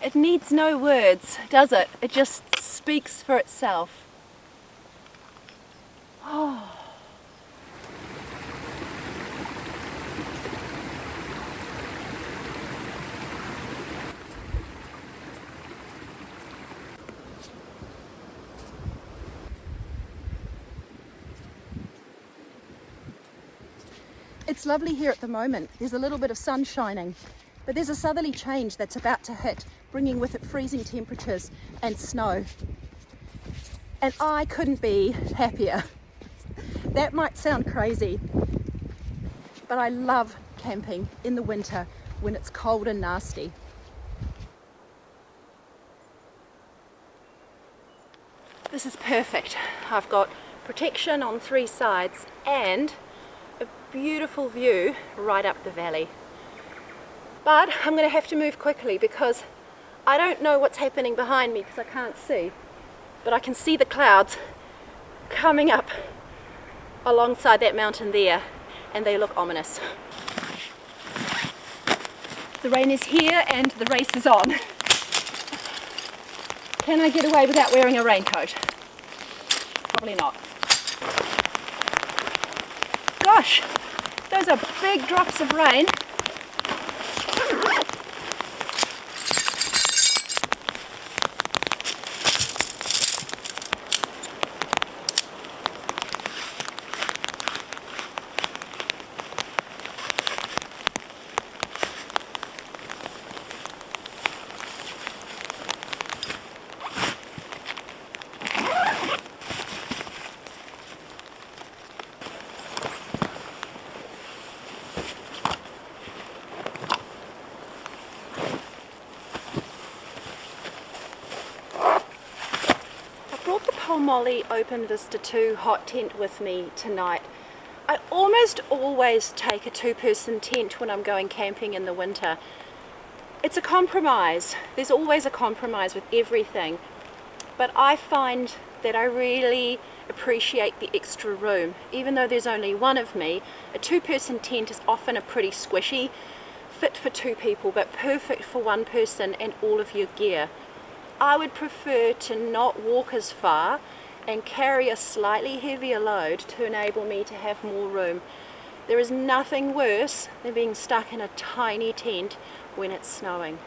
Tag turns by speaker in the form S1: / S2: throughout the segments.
S1: It needs no words, does it? It just speaks for itself. Oh. It's lovely here at the moment. There's a little bit of sun shining, but there's a southerly change that's about to hit, bringing with it freezing temperatures and snow. And I couldn't be happier. That might sound crazy, but I love camping in the winter when it's cold and nasty. This is perfect. I've got protection on 3 sides and a beautiful view right up the valley. But I'm going to have to move quickly because I don't know what's happening behind me because I can't see. But I can see the clouds coming up alongside that mountain there, and they look ominous. The rain is here and the race is on. Can I get away without wearing a raincoat? Probably not. Gosh, those are big drops of rain. Molly Open Vista 2 hot tent with me tonight. I almost always take a 2-person tent when I'm going camping in the winter. It's a compromise. There's always a compromise with everything, but I find that I really appreciate the extra room. Even though there's only one of me, a 2-person tent is often a pretty squishy, fit for 2 people but perfect for 1 person and all of your gear. I would prefer to not walk as far and carry a slightly heavier load to enable me to have more room. There is nothing worse than being stuck in a tiny tent when it's snowing.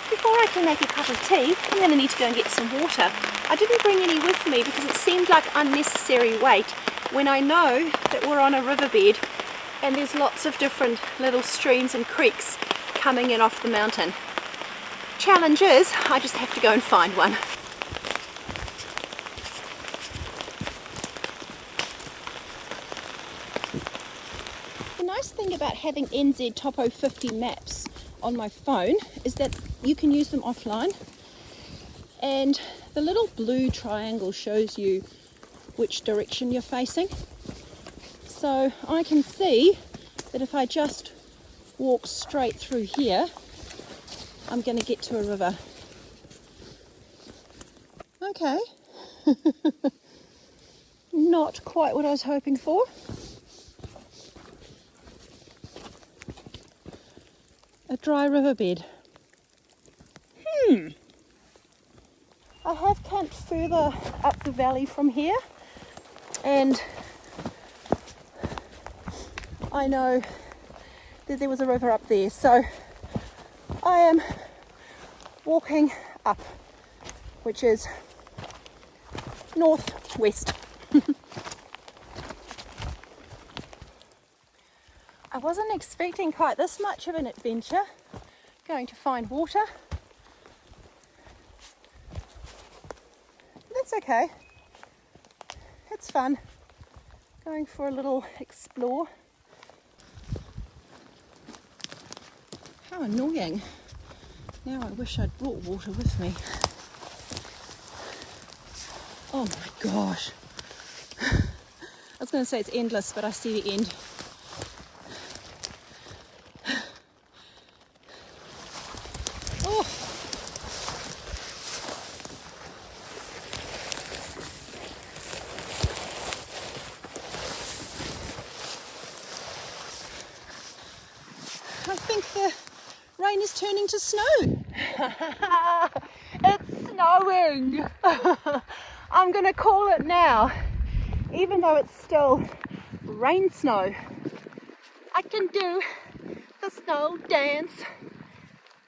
S1: Before I can make a cup of tea, I'm going to need to go and get some water. I didn't bring any with me because it seemed like unnecessary weight when I know that we're on a riverbed and there's lots of different little streams and creeks coming in off the mountain. Challenge is, I just have to go and find one. The nice thing about having NZ Topo 50 maps on my phone is that you can use them offline, and the little blue triangle shows you which direction you're facing. So I can see that if I just walk straight through here, I'm going to get to a river. Okay, Not quite what I was hoping for. A dry riverbed. I have camped further up the valley from here, and I know that there was a river up there, so I am walking up, which is northwest. I wasn't expecting quite this much of an adventure, going to find water. That's okay. It's fun. Going for a little explore. How annoying. Now I wish I'd brought water with me. Oh my gosh. I was going to say it's endless, but I see the end. Oh. I think the rain is turning to snow. It's snowing. I'm going to call it now, even though it's still rain snow. I can do the snow dance.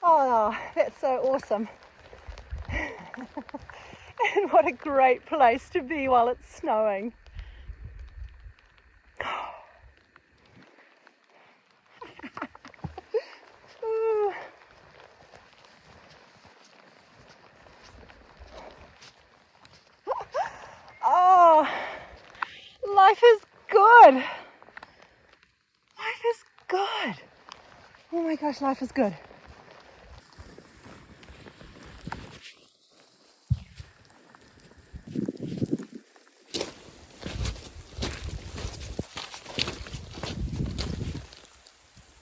S1: Oh, that's so awesome. And what a great place to be while it's snowing. Oh, life is good. Life is good. Oh my gosh, life is good.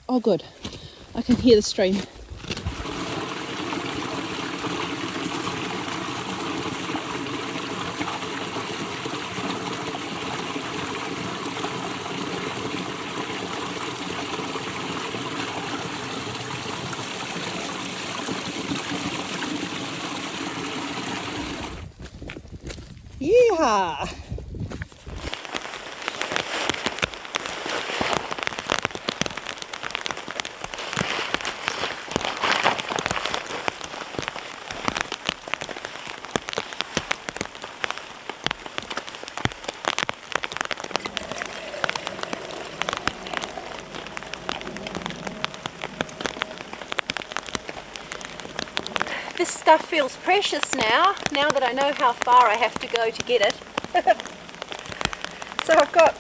S1: Oh good, I can hear the stream. Yeehaw! This stuff feels precious now that I know how far I have to go to get it. So I've got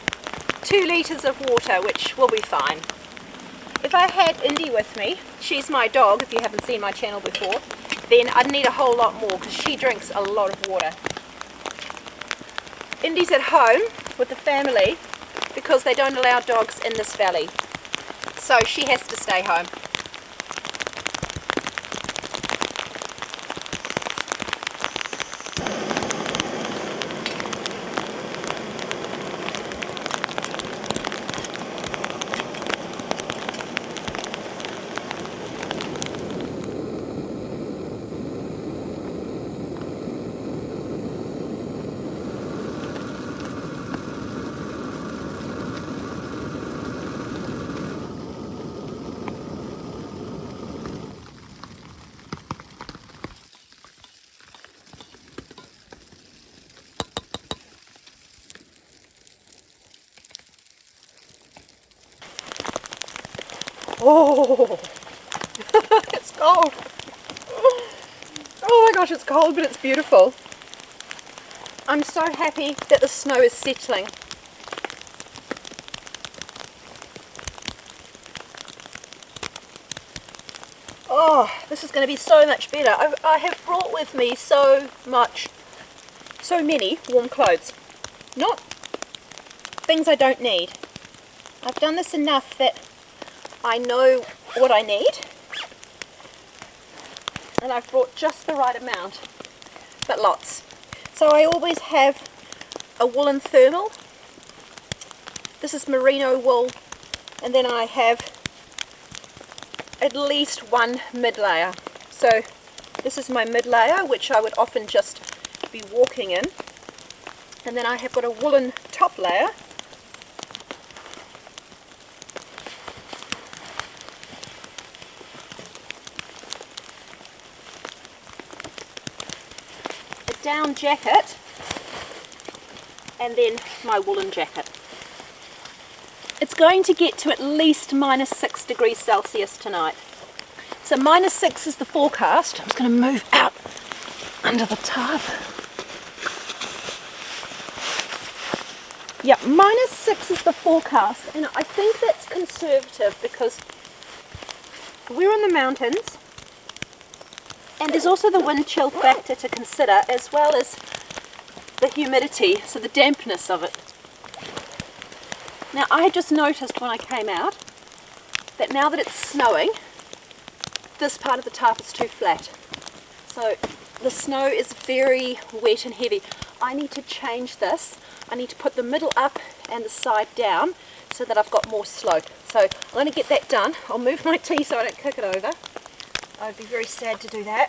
S1: 2 litres of water, which will be fine. If I had Indi with me, she's my dog, if you haven't seen my channel before, then I'd need a whole lot more because she drinks a lot of water. Indi's at home with the family because they don't allow dogs in this valley. So she has to stay home. Oh, it's cold. Oh my gosh, it's cold, but it's beautiful. I'm so happy that the snow is settling. Oh, this is going to be so much better. I have brought with me so many warm clothes. Not things I don't need. I've done this enough that I know what I need, and I've brought just the right amount, but lots. So I always have a woolen thermal. This is merino wool, and then I have at least one mid layer. So this is my mid layer, which I would often just be walking in, and then I have got a woolen top layer. A down jacket, and then my woolen jacket. It's going to get to at least -6 degrees Celsius tonight. So -6 is the forecast. I'm just going to move out under the tarp. Yeah, -6 is the forecast, and I think that's conservative because we're in the mountains, and there's also the wind chill factor to consider, as well as the humidity, so the dampness of it. Now, I just noticed when I came out that now that it's snowing, this part of the tarp is too flat. So the snow is very wet and heavy. I need to change this. I need to put the middle up and the side down so that I've got more slope. So I'm going to get that done. I'll move my tea so I don't kick it over. I'd be very sad to do that.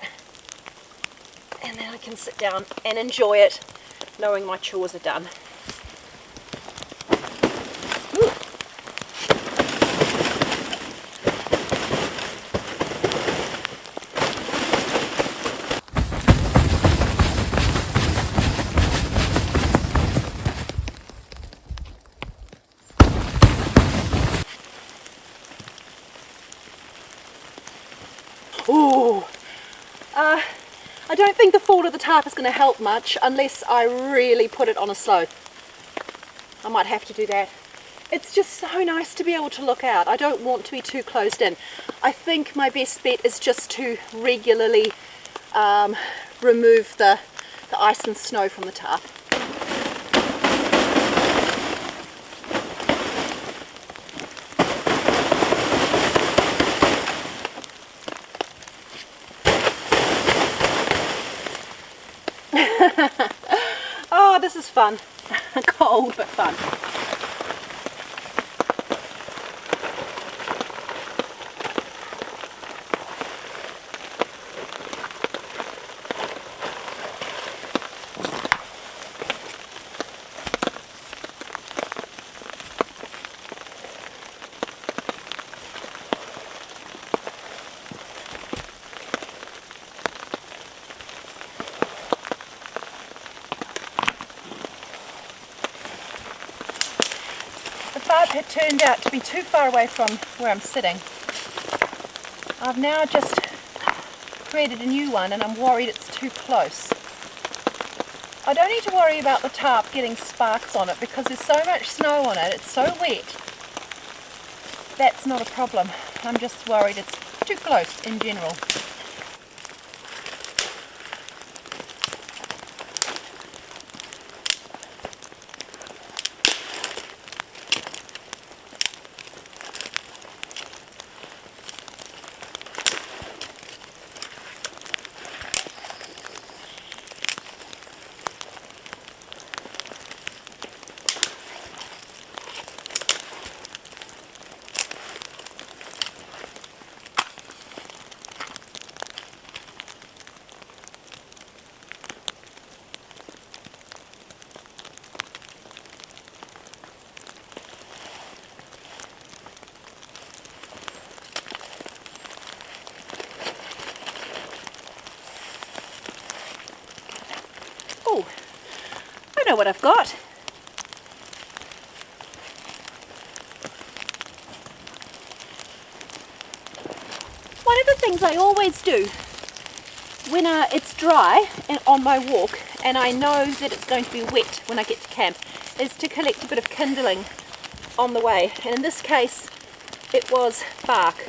S1: And then I can sit down and enjoy it, knowing my chores are done. Ooh. Ooh. I don't think the fall of the tarp is going to help much unless I really put it on a slope. I might have to do that. It's just so nice to be able to look out. I don't want to be too closed in. I think my best bet is just to regularly remove the ice and snow from the tarp. Oh, this is fun. Cold but fun. The tarp had turned out to be too far away from where I'm sitting. I've now just created a new one and I'm worried it's too close. I don't need to worry about the tarp getting sparks on it because there's so much snow on it, it's so wet. That's not a problem. I'm just worried it's too close in general. Oh, I know what I've got. One of the things I always do when it's dry and on my walk and I know that it's going to be wet when I get to camp is to collect a bit of kindling on the way, and in this case it was bark.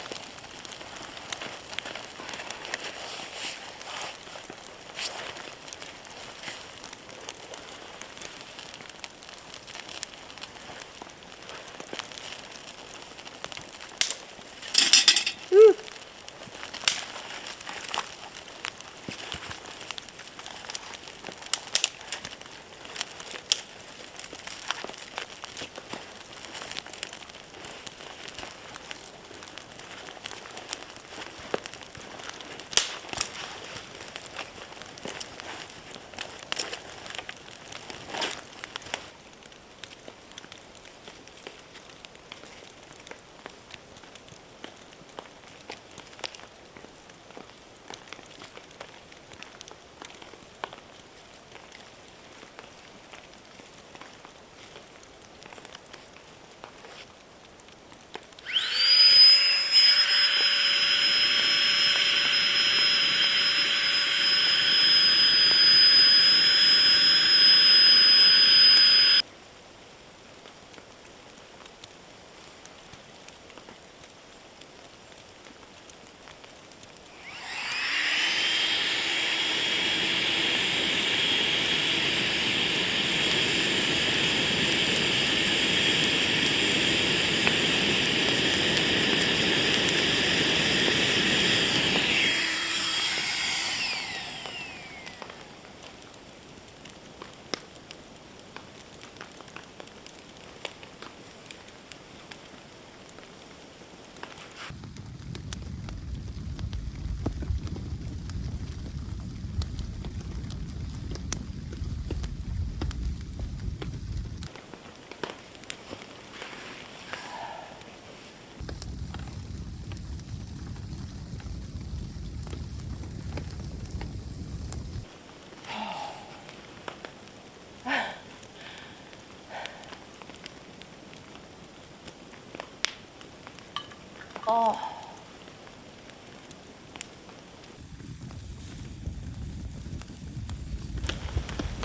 S1: Oh.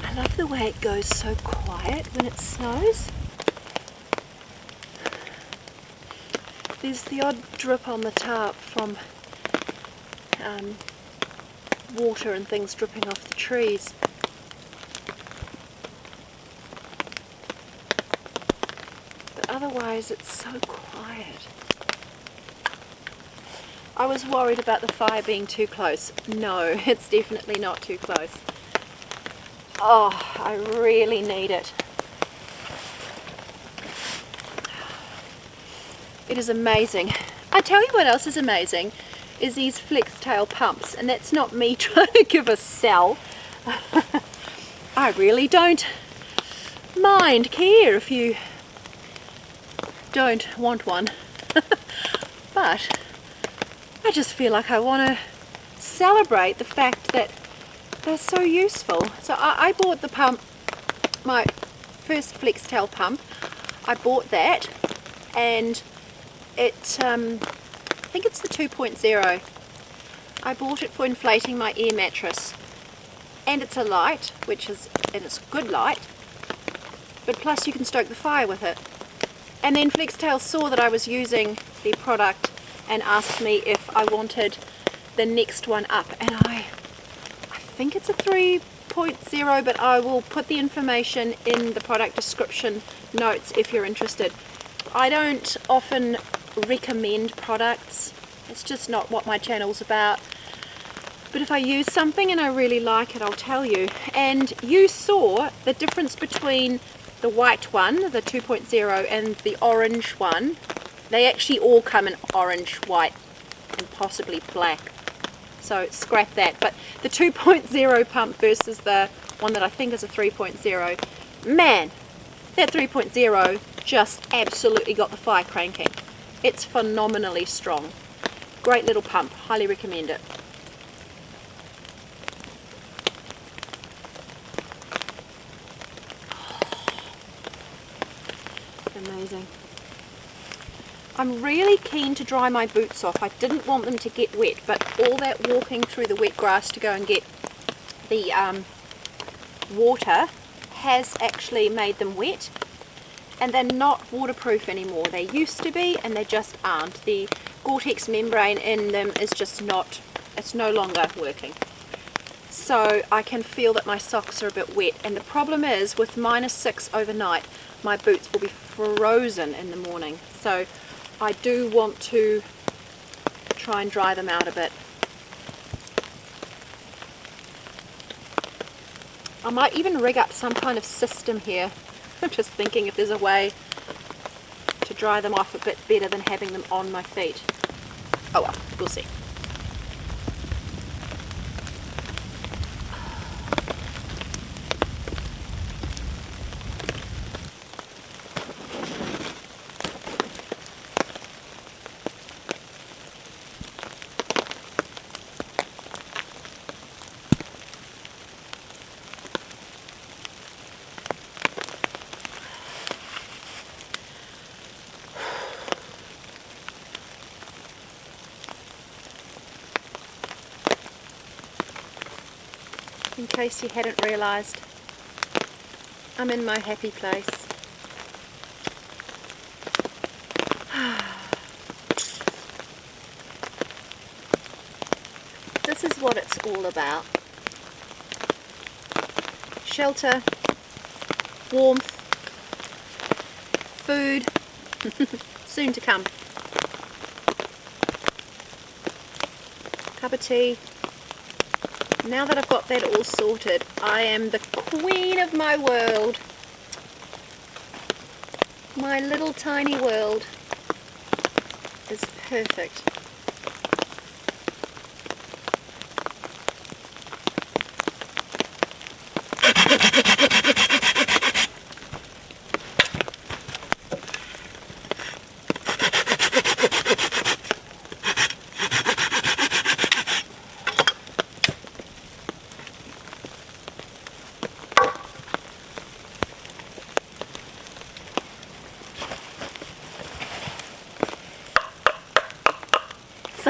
S1: I love the way it goes so quiet when it snows. There's the odd drip on the tarp from water and things dripping off the trees. But otherwise it's so quiet. I was worried about the fire being too close. No, it's definitely not too close. Oh, I really need it. It is amazing. I tell you what else is amazing, is these flex tail pumps, and that's not me trying to give a sell. I really don't care if you don't want one. But I just feel like I want to celebrate the fact that they're so useful. So I bought the pump, my first flex tail pump. I bought that, and it, I think it's the 2.0. I bought it for inflating my air mattress, and it's a light, and it's good light, but plus you can stoke the fire with it. And then Flextail saw that I was using the product and asked me if I wanted the next one up, and I think it's a 3.0, but I will put the information in the product description notes if you're interested. I don't often recommend products, it's just not what my channel's about, but if I use something and I really like it, I'll tell you. And you saw the difference between the white one, the 2.0, and the orange one. They actually all come in orange, white, and possibly black, so scrap that. But the 2.0 pump versus the one that I think is a 3.0, man, that 3.0 just absolutely got the fire cranking. It's phenomenally strong. Great little pump, highly recommend it. Amazing. I'm really keen to dry my boots off. I didn't want them to get wet, but all that walking through the wet grass to go and get the water has actually made them wet, and they're not waterproof anymore. They used to be, and they just aren't. The Gore-Tex membrane in them is just not, it's no longer working. So I can feel that my socks are a bit wet, and the problem is with -6 overnight, my boots will be frozen in the morning. So I do want to try and dry them out a bit. I might even rig up some kind of system here. I'm just thinking if there's a way to dry them off a bit better than having them on my feet. Oh well, we'll see. In case you hadn't realised, I'm in my happy place. This is what it's all about. Shelter, warmth, food, soon to come. Cup of tea. Now that I've got that all sorted, I am the queen of my world. My little tiny world is perfect.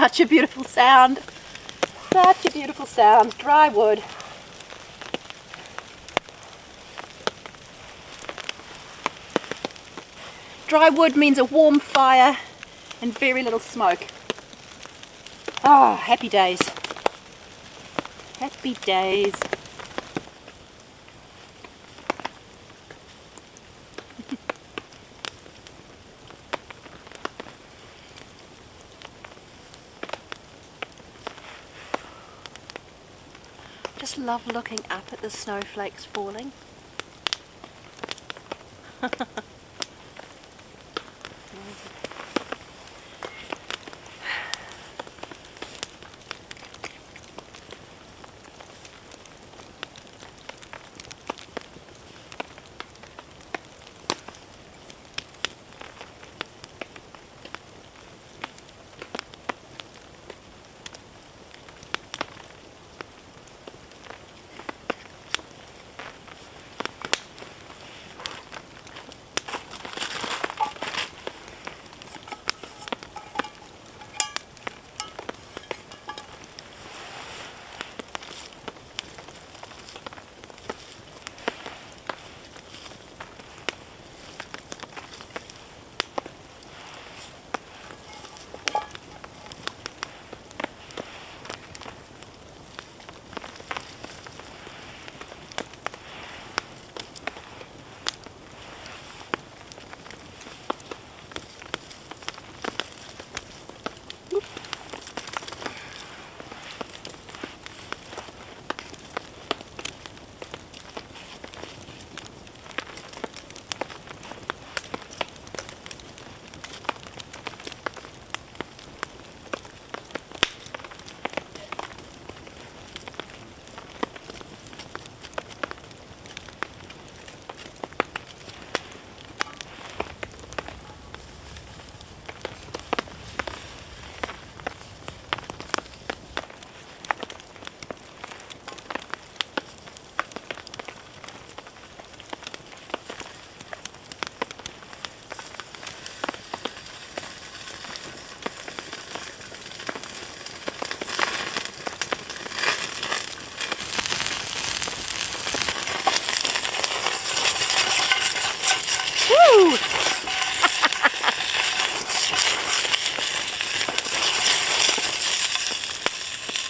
S1: such a beautiful sound. Such a beautiful sound. Dry wood. Dry wood means a warm fire and very little smoke. Ah, happy days. Happy days. Just love looking up at the snowflakes falling.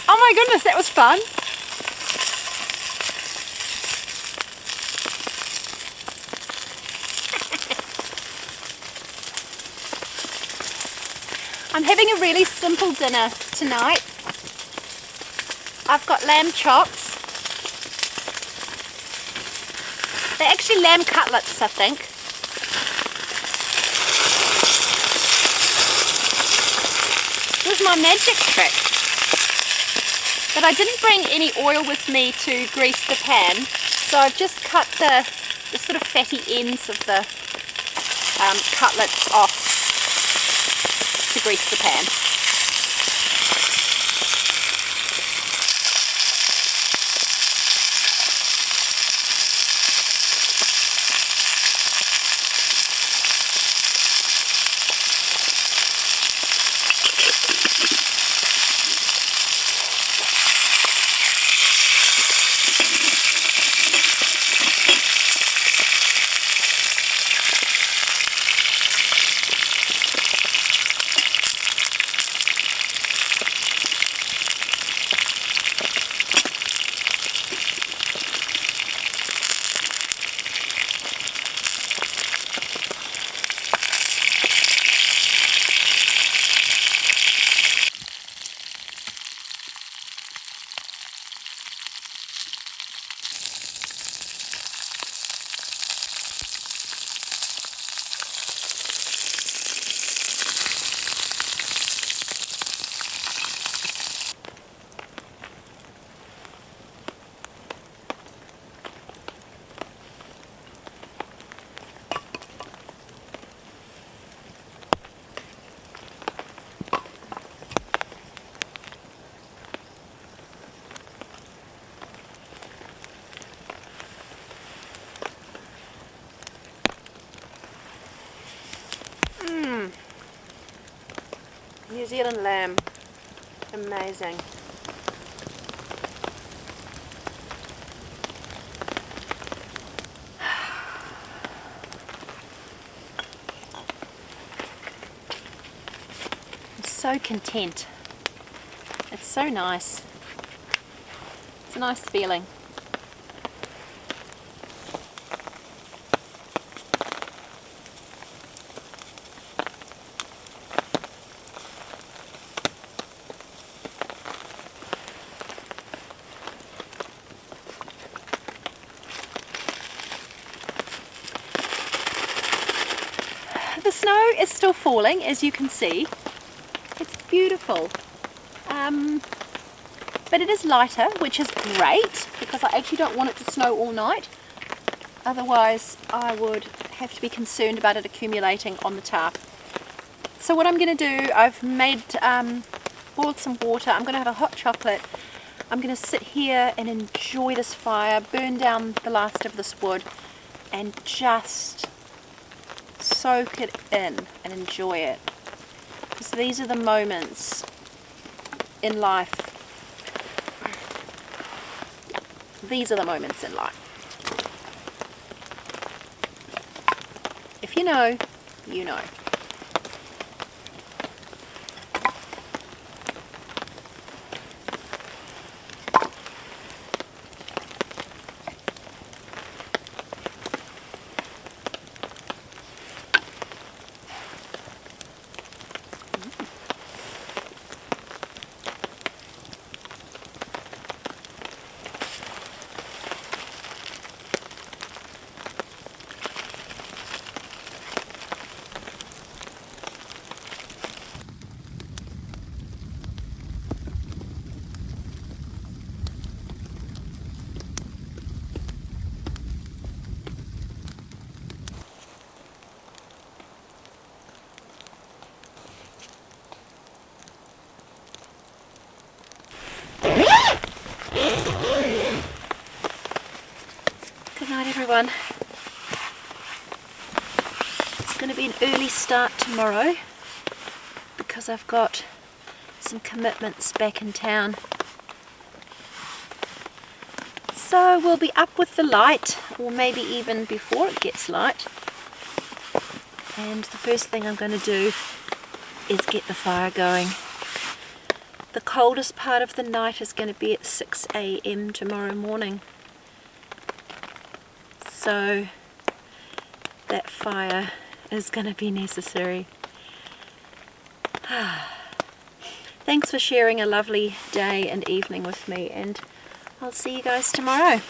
S1: Oh my goodness, that was fun. I'm having a really simple dinner tonight. I've got lamb chops. They're actually lamb cutlets, I think. This is my magic trick. But I didn't bring any oil with me to grease the pan, so I've just cut the sort of fatty ends of the cutlets off to grease the pan. New Zealand lamb. Amazing. I'm so content. It's so nice. It's a nice feeling. The snow is still falling, as you can see. It's beautiful. But it is lighter, which is great, because I actually don't want it to snow all night. Otherwise, I would have to be concerned about it accumulating on the tarp. So what I'm going to do, I've boiled some water. I'm going to have a hot chocolate. I'm going to sit here and enjoy this fire, burn down the last of this wood, and just soak it in and enjoy it. Because these are the moments in life. These are the moments in life. If you know, you know. Good night, everyone. It's going to be an early start tomorrow because I've got some commitments back in town. So we'll be up with the light, or maybe even before it gets light. And the first thing I'm going to do is get the fire going. The coldest part of the night is going to be at 6 AM tomorrow morning. So that fire is going to be necessary. Thanks for sharing a lovely day and evening with me, and I'll see you guys tomorrow.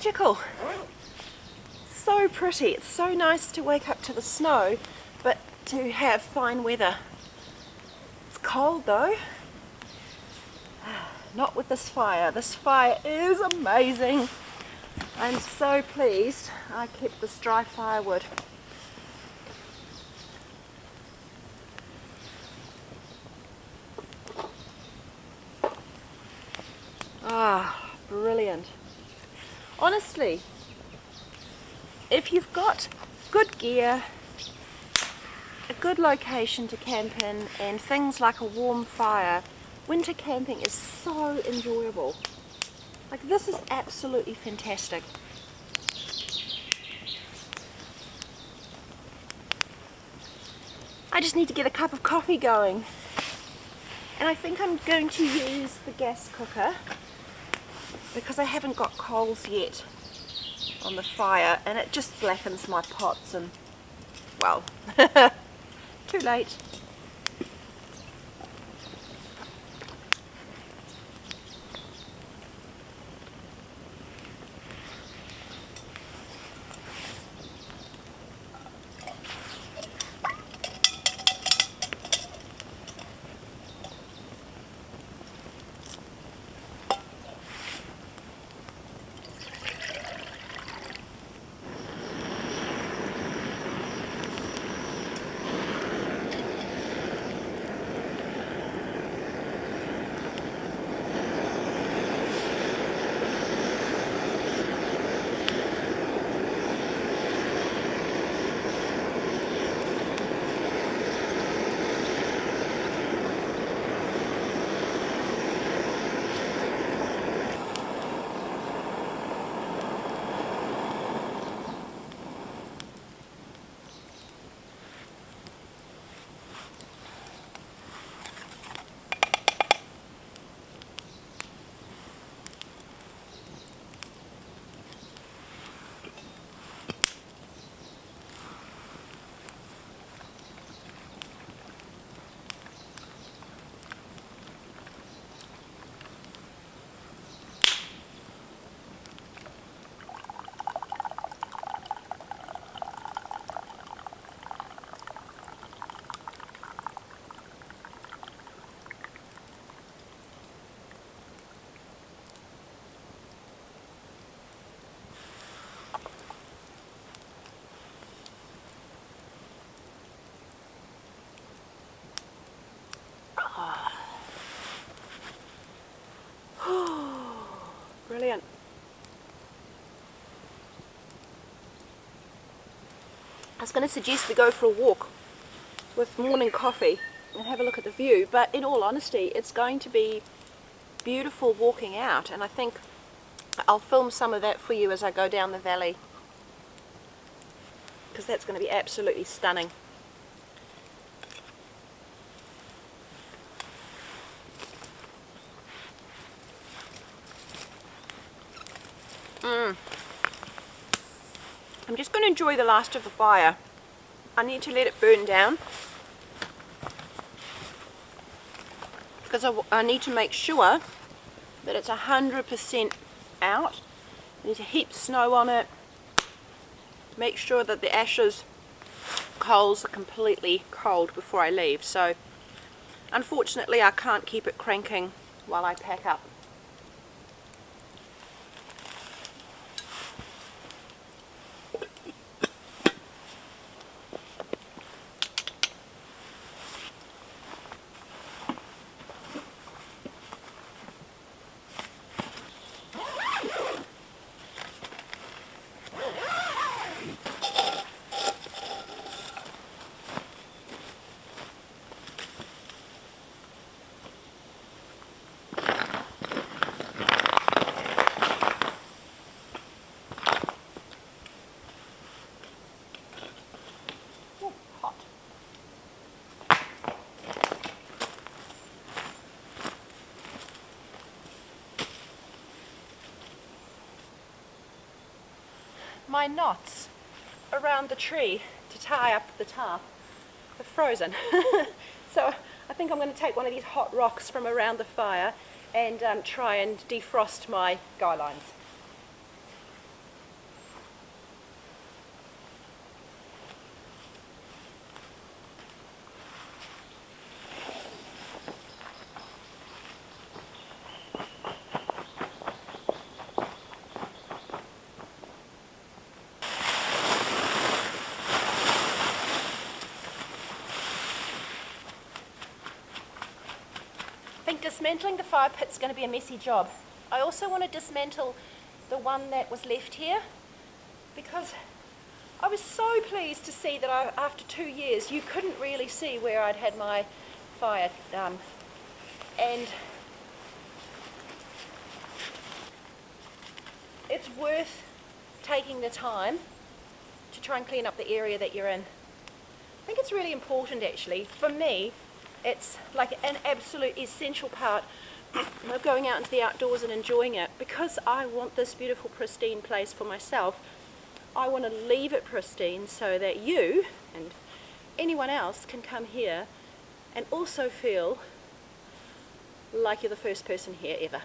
S1: magical. So pretty. It's so nice to wake up to the snow, but to have fine weather. It's cold though. Not with this fire. This fire is amazing. I'm so pleased I kept this dry firewood. Ah, brilliant. Honestly, if you've got good gear, a good location to camp in, and things like a warm fire, winter camping is so enjoyable. Like, this is absolutely fantastic. I just need to get a cup of coffee going. And I think I'm going to use the gas cooker because I haven't got coals yet on the fire, and it just blackens my pots and, well, too late. Brilliant. I was going to suggest we go for a walk with morning coffee and have a look at the view, but in all honesty, it's going to be beautiful walking out, and I think I'll film some of that for you as I go down the valley, because that's going to be absolutely stunning. I'm just going to enjoy the last of the fire. I need to let it burn down because I need to make sure that it's 100% out. I need to heap snow on it, make sure that the ashes coals are completely cold before I leave. So unfortunately I can't keep it cranking while I pack up. My knots around the tree to tie up the tarp are frozen. So I think I'm going to take one of these hot rocks from around the fire and try and defrost my guy lines. think dismantling the fire pit's going to be a messy job. I also want to dismantle the one that was left here, because I was so pleased to see that after 2 years you couldn't really see where I'd had my fire and it's worth taking the time to try and clean up the area that you're in. I think it's really important actually. For me, it's like an absolute essential part of going out into the outdoors and enjoying it, because I want this beautiful pristine place for myself. I want to leave it pristine so that you and anyone else can come here and also feel like you're the first person here ever.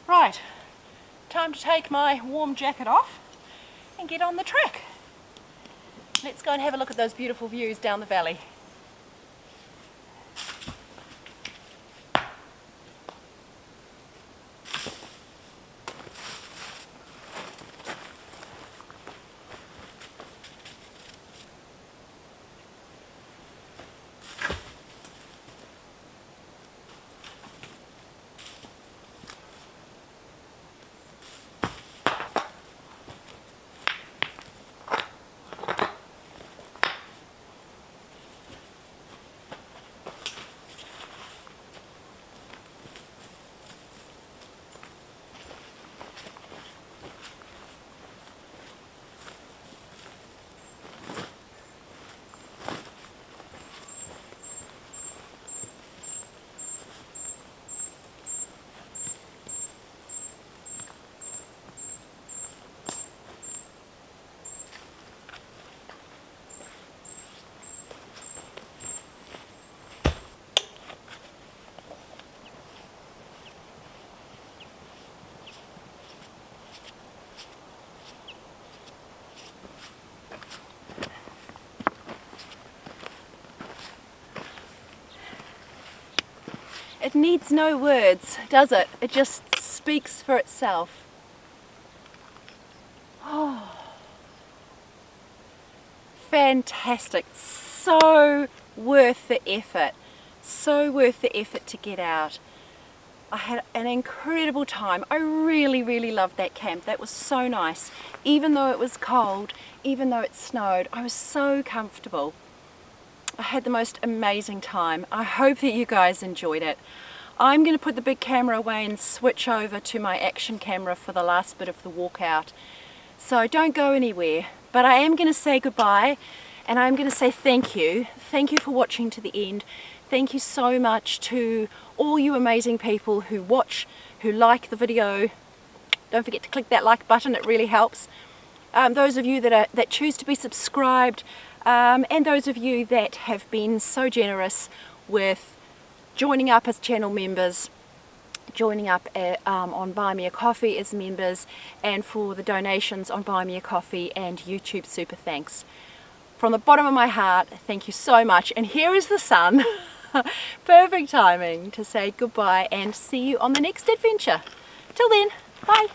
S1: Right, time to take my warm jacket off and get on the track. Let's go and have a look at those beautiful views down the valley. It needs no words, does it? It just speaks for itself. Oh, fantastic. So worth the effort. So worth the effort to get out. I had an incredible time. I really loved that camp. That was so nice. Even though it was cold, even though it snowed, I was so comfortable. I had the most amazing time. I hope that you guys enjoyed it. I'm going to put the big camera away and switch over to my action camera for the last bit of the walkout. So don't go anywhere. But I am going to say goodbye, and I'm going to say thank you. Thank you for watching to the end. Thank you so much to all you amazing people who watch, who like the video. Don't forget to click that like button, it really helps. Those of you that choose to be subscribed, and those of you that have been so generous with joining up as channel members, joining up on Buy Me a Coffee as members, and for the donations on Buy Me a Coffee and YouTube super thanks. From the bottom of my heart, thank you so much. And here is the sun. Perfect timing to say goodbye and see you on the next adventure. Till then, bye.